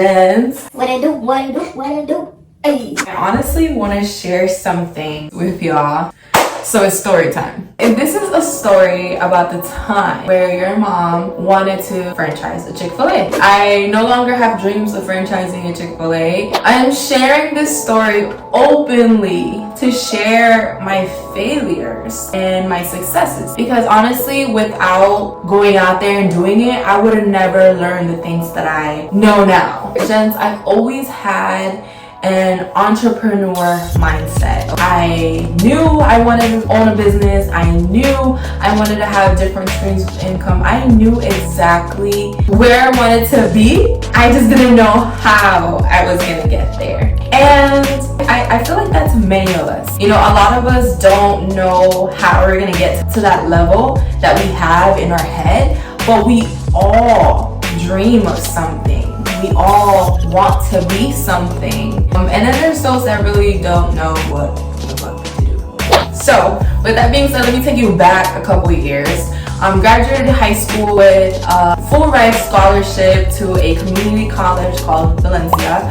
gents. What I do? Hey. I honestly want to share something with y'all. So it's story time. And this is a story about the time where your mom wanted to franchise a Chick-Fil-A. I no longer have dreams of franchising a Chick-Fil-A. I am sharing this story openly to share my failures and my successes. Because honestly, without going out there and doing it, I would have never learned the things that I know now. Gents, I've always had an entrepreneur mindset. I knew I wanted to own a business. I knew I wanted to have different streams of income. I knew exactly where I wanted to be. I just didn't know how I was gonna get there. And I feel like that's many of us. You know, a lot of us don't know how we're gonna get to that level that we have in our head, but we all dream of something. We all want to be something. And then there's those that really don't know what the fuck to do. So, with that being said, let me take you back a couple of years. Graduated high school with a full ride scholarship to a community college called Valencia.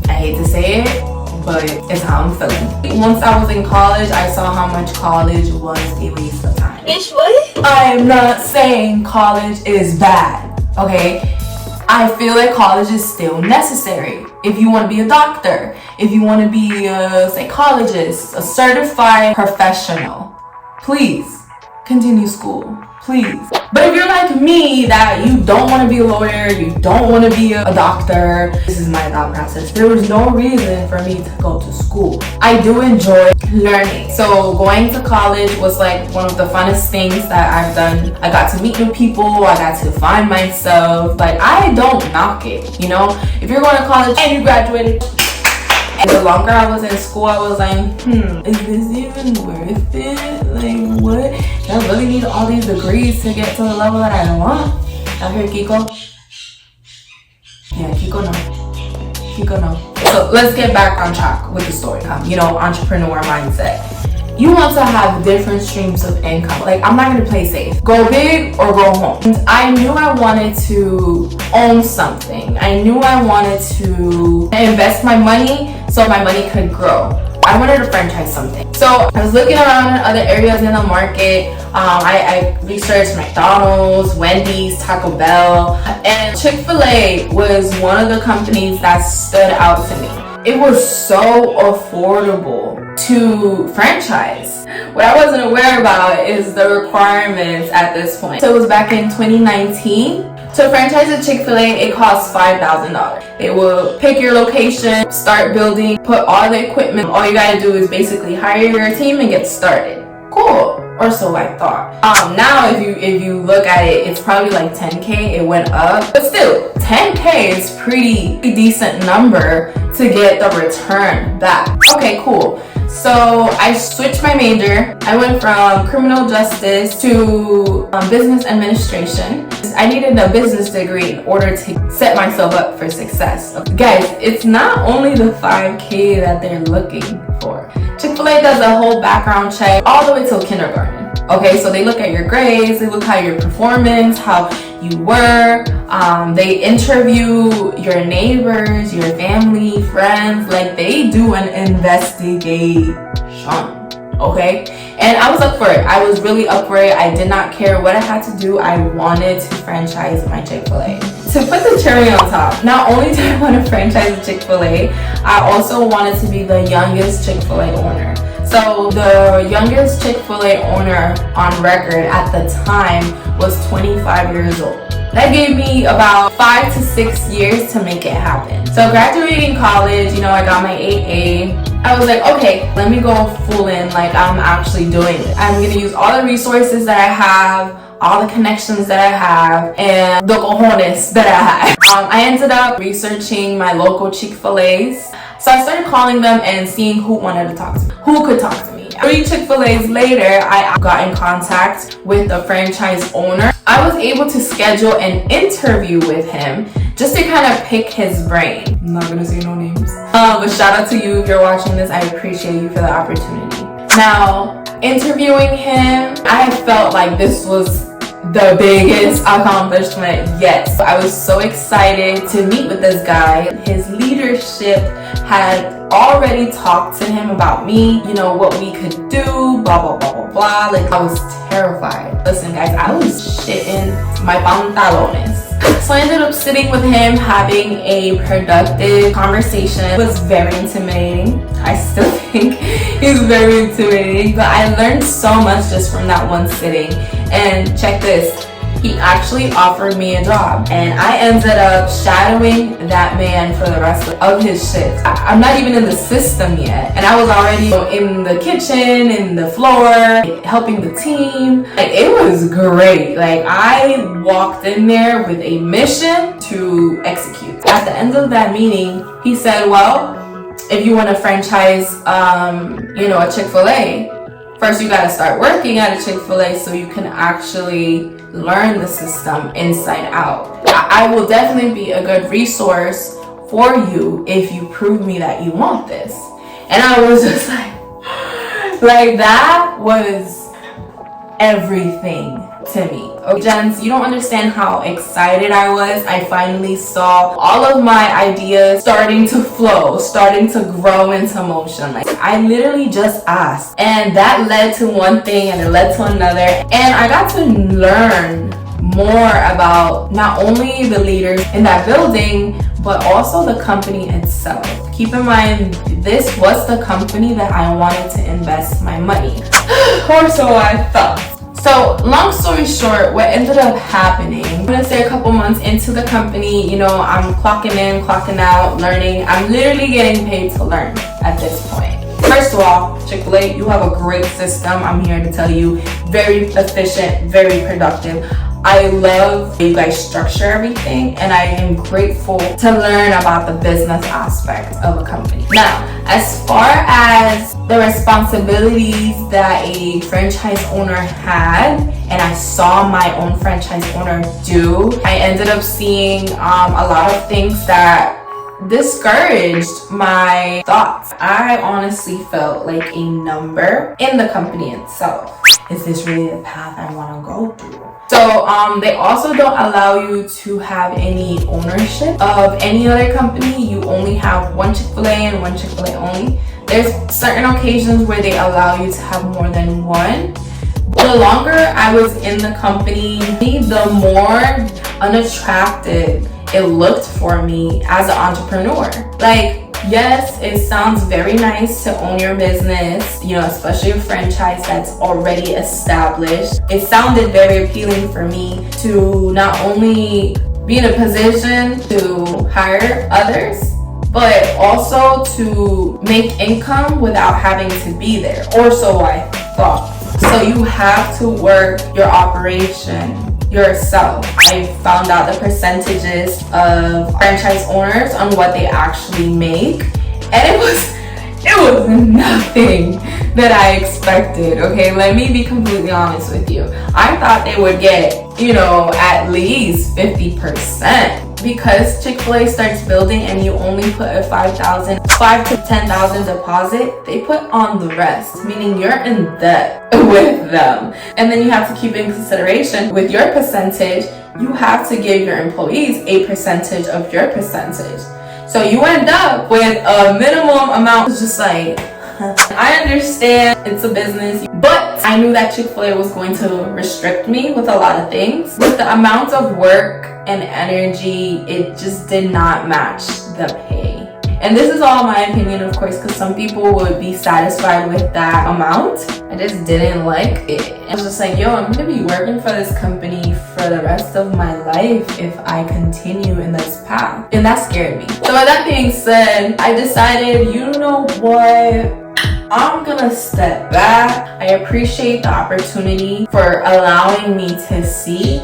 I hate to say it, but it's how I'm feeling. Once I was in college, I saw how much college was a waste of time. Bitch, what? I am not saying college is bad, okay? I feel like college is still necessary. If you want to be a doctor, if you want to be a psychologist, a certified professional, please continue school, please. But if you're like me, that you don't want to be a lawyer, you don't want to be a doctor, this is my thought process. There was no reason for me to go to school. I do enjoy learning. So going to college was like one of the funnest things that I've done. I got to meet new people, I got to find myself. Like, I don't knock it, you know? If you're going to college and you graduated, and the longer I was in school, I was like, is this even worth it? Like, what? Do I really need all these degrees to get to the level that I want? Out here, Kiko? Yeah, Kiko no. Kiko no. So let's get back on track with the story. You know, entrepreneur mindset. You want to have different streams of income. Like, I'm not gonna play safe. Go big or go home. And I knew I wanted to own something. I knew I wanted to invest my money so my money could grow. I wanted to franchise something. So I was looking around in other areas in the market. I researched McDonald's, Wendy's, Taco Bell, and Chick-Fil-A was one of the companies that stood out to me. It was so affordable to franchise. What I wasn't aware about is the requirements at this point. So it was back in 2019. To franchise a Chick-Fil-A, it costs $5,000. They will pick your location, start building, put all the equipment. All you gotta do is basically hire your team and get started. Cool, or so I thought. Now if you look at it, it's probably like 10K. It went up, but still, 10K is pretty decent number to get the return back. Okay, cool. So I switched my major. I went from criminal justice to business administration. I needed a business degree in order to set myself up for success. Guys, it's not only the 5K that they're looking for. Chick-fil-A does a whole background check all the way till kindergarten. Okay, so they look at your grades, they look at your performance, how you were. They interview your neighbors, your family, friends. Like, they do an investigation. Okay, and I was up for it. I was really up for it. I did not care what I had to do. I wanted to franchise my Chick-fil-A. To put the cherry on top, not only did I want to franchise a Chick-fil-A, I also wanted to be the youngest Chick-fil-A owner. So the youngest Chick-fil-A owner on record at the time was 25 years old. That gave me about 5 to 6 years to make it happen. So graduating college, you know, I got my 8A. I was like, okay, let me go full in, like I'm actually doing it. I'm gonna use all the resources that I have, all the connections that I have, and the cojones that I have. I ended up researching my local Chick-fil-A's. So I started calling them and seeing who wanted to talk to me, who could talk to me. 3 Chick-fil-A's later, I got in contact with the franchise owner. I was able to schedule an interview with him just to kind of pick his brain. I'm not gonna say no names. But shout out to you if you're watching this. I appreciate you for the opportunity. Now, interviewing him, I felt like this was the biggest accomplishment yet. I was so excited to meet with this guy. His leadership had already talked to him about me, you know, what we could do, blah, blah, blah, blah, blah. Like, I was terrified. Listen, guys, I was shitting my pantalones. So I ended up sitting with him, having a productive conversation. It was very intimidating. I still think he's very intimidating, but I learned so much just from that one sitting. And check this, he actually offered me a job, and I ended up shadowing that man for the rest of his shift. I'm not even in the system yet, and I was already in the kitchen, in the floor, helping the team. Like, it was great. Like, I walked in there with a mission to execute. At the end of that meeting, he said, well, if you want to franchise, a Chick-Fil-A, first you got to start working at a Chick-Fil-A so you can actually learn the system inside out. I will definitely be a good resource for you if you prove me that you want this. And I was just like that was everything to me. Okay, gents, you don't understand how excited I was. I finally saw all of my ideas starting to flow, starting to grow into motion. Like, I literally just asked, and that led to one thing and it led to another, and I got to learn more about not only the leaders in that building but also the company itself. Keep in mind, this was the company that I wanted to invest my money, or so I thought. So, long story short, what ended up happening, I'm gonna say a couple months into the company, you know, I'm clocking in, clocking out, learning. I'm literally getting paid to learn at this point. First of all, Chick-Fil-A, you have a great system. I'm here to tell you, very efficient, very productive. I love how you guys structure everything, and I am grateful to learn about the business aspect of a company. Now, as far as the responsibilities that a franchise owner had, and I saw my own franchise owner do, I ended up seeing a lot of things that discouraged my thoughts. I honestly felt like a number in the company itself. Is this really the path I want to go through? So they also don't allow you to have any ownership of any other company. You only have one Chick-fil-A and one Chick-fil-A only. There's certain occasions where they allow you to have more than one. The longer I was in the company, the more unattractive it looked for me as an entrepreneur. Like, yes, it sounds very nice to own your business, you know, especially a franchise that's already established. It sounded very appealing for me to not only be in a position to hire others, but also to make income without having to be there, or so I thought. So you have to work your operation yourself. I found out the percentages of franchise owners on what they actually make, and it was nothing that I expected. Okay, let me be completely honest with you. I thought they would get, you know, at least 50%. Because Chick-fil-A starts building and you only put a $5,000 to $10,000 deposit, they put on the rest, meaning you're in debt with them. And then you have to keep in consideration with your percentage, you have to give your employees a percentage of your percentage. So you end up with a minimum amount. It's just like, I understand it's a business, but I knew that Chick-fil-A was going to restrict me with a lot of things. With the amount of work and energy, it just did not match the pay. And this is all my opinion, of course, because some people would be satisfied with that amount. I just didn't like it. I was just like, yo, I'm gonna be working for this company for the rest of my life if I continue in this path. And that scared me. So with that being said, I decided, you know what? I'm gonna step back. I appreciate the opportunity for allowing me to see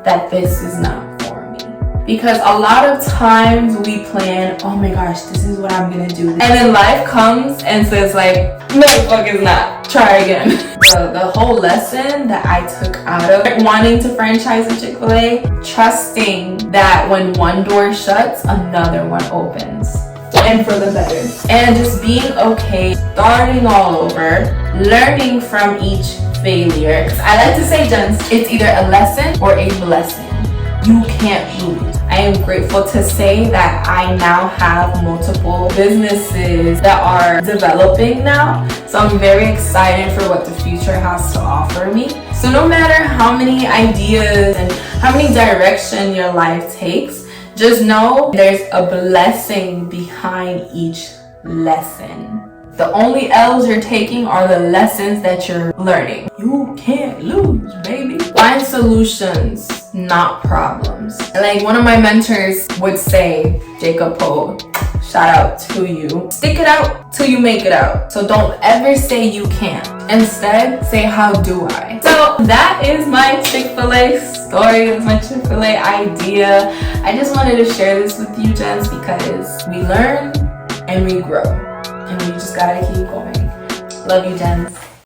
that this is not for me. Because a lot of times we plan, oh my gosh, this is what I'm gonna do. And then life comes and says like, no, the fuck is not. Try again. The whole lesson that I took out of wanting to franchise a Chick-fil-A, trusting that when one door shuts, another one opens. And for the better. And just being okay, starting all over, learning from each failure. I like to say, gents, it's either a lesson or a blessing. You can't lose. I am grateful to say that I now have multiple businesses that are developing now. So I'm very excited for what the future has to offer me. So no matter how many ideas and how many directions your life takes, just know there's a blessing behind each lesson. The only L's you're taking are the lessons that you're learning. You can't lose, baby. Find solutions, not problems. Like one of my mentors would say, Jacob Poe, shout out to you. Stick it out till you make it out. So don't ever say you can't. Instead, say how do I? So that is my Chick-Fil-A story. It's my Chick-Fil-A idea. I just wanted to share this with you, gents, because we learn and we grow. And we just gotta keep going. Love you, gents.